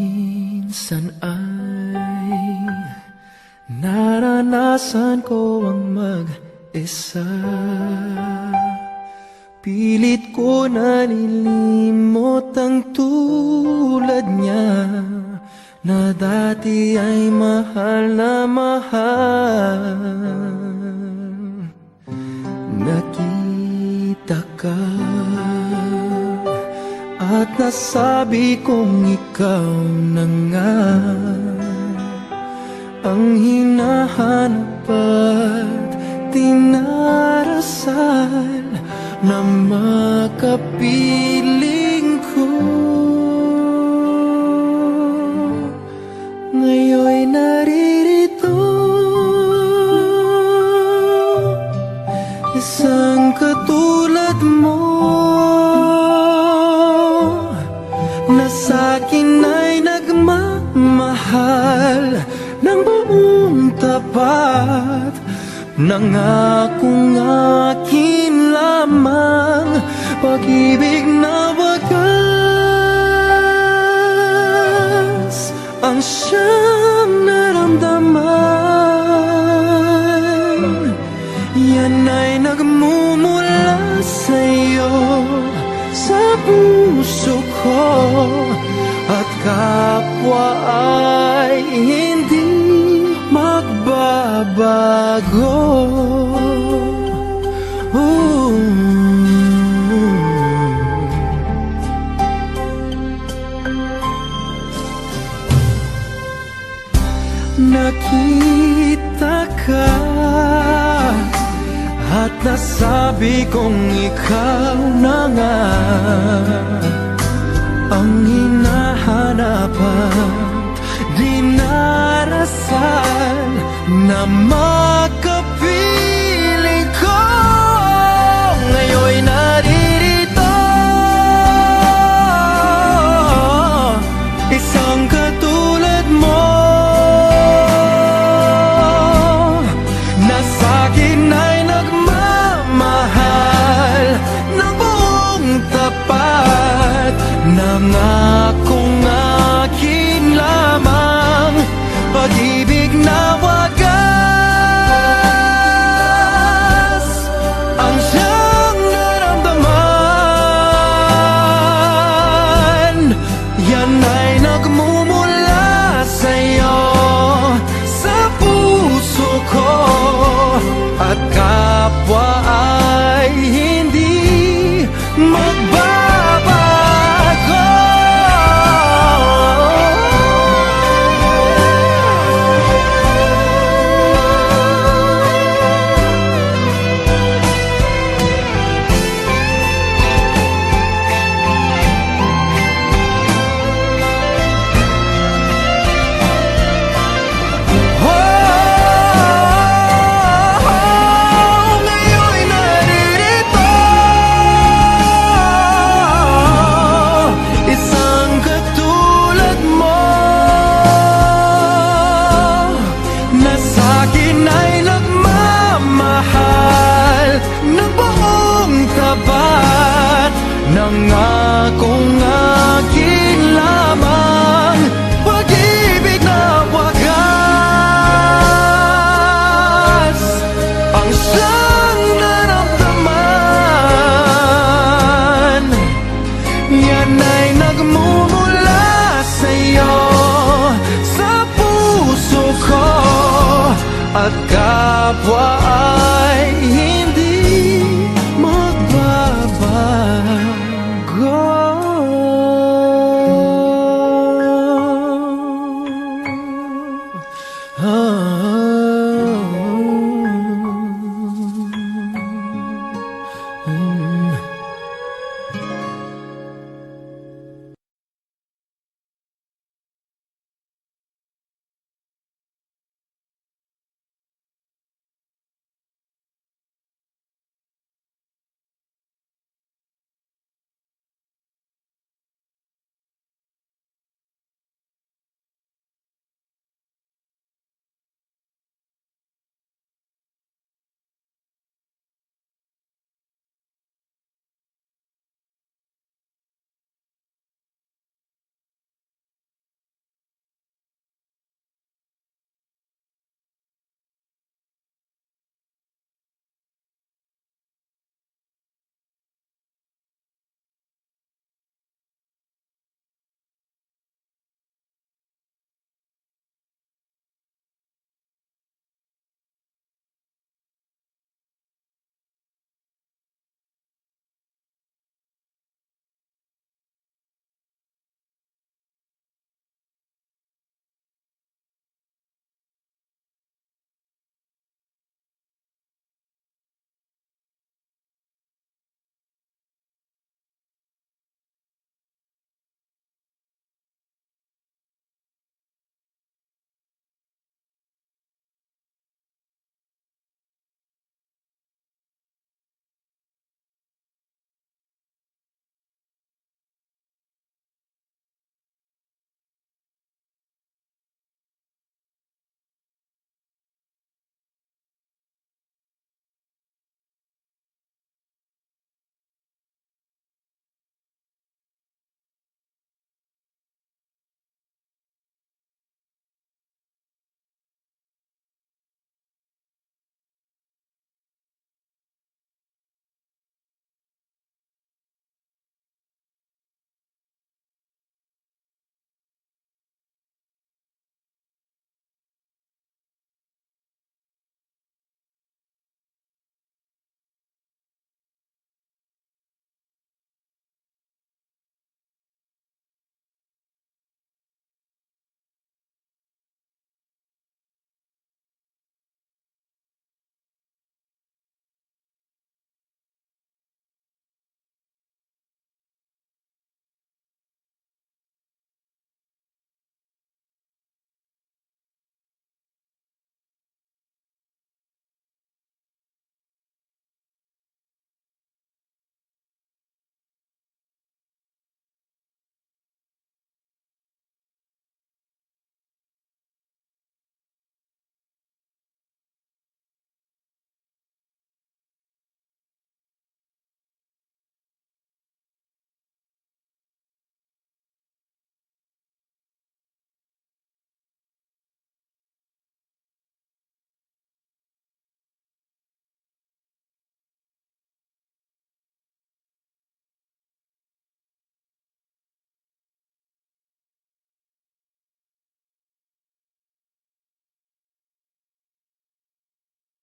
Minsan ay naranasan ko ang mag-isa. Pilit ko nalilimot ang tulad niya na dati ay mahal na mahal. Nakita ka at nasabi kong ikaw na nga ang hinahanap at dinarasal na makapiling ko. Ngayon'y naririto, isang katulad mo na sa'kin ay nagmamahal ng buong tapat. Nangakong akin lamang pag-ibig na wagas ang siyang naramdaman. Yan ay nagmumula sa'yo, sa puso ko, at kapwa ay hindi magbabago. Nakita ka at nasabi kong ikaw na nga ang hinahanap at dinarasal na makapiling ko. Ngayon'y naririto, isang katulad mo na sa'kin ay nagmamahal ng buong tapat. Nangakong akin lamang pag-ibig na wagas ang siyang naramdaman. Yan ay nagmumula sa'yo, sa puso ko, at kapwa ay hindi magbabago. Nangakong akin lamang pag-ibig na wagas ang siyang naramdaman. Yan ay nagmumula sa'yo, sa puso ko, at kapwa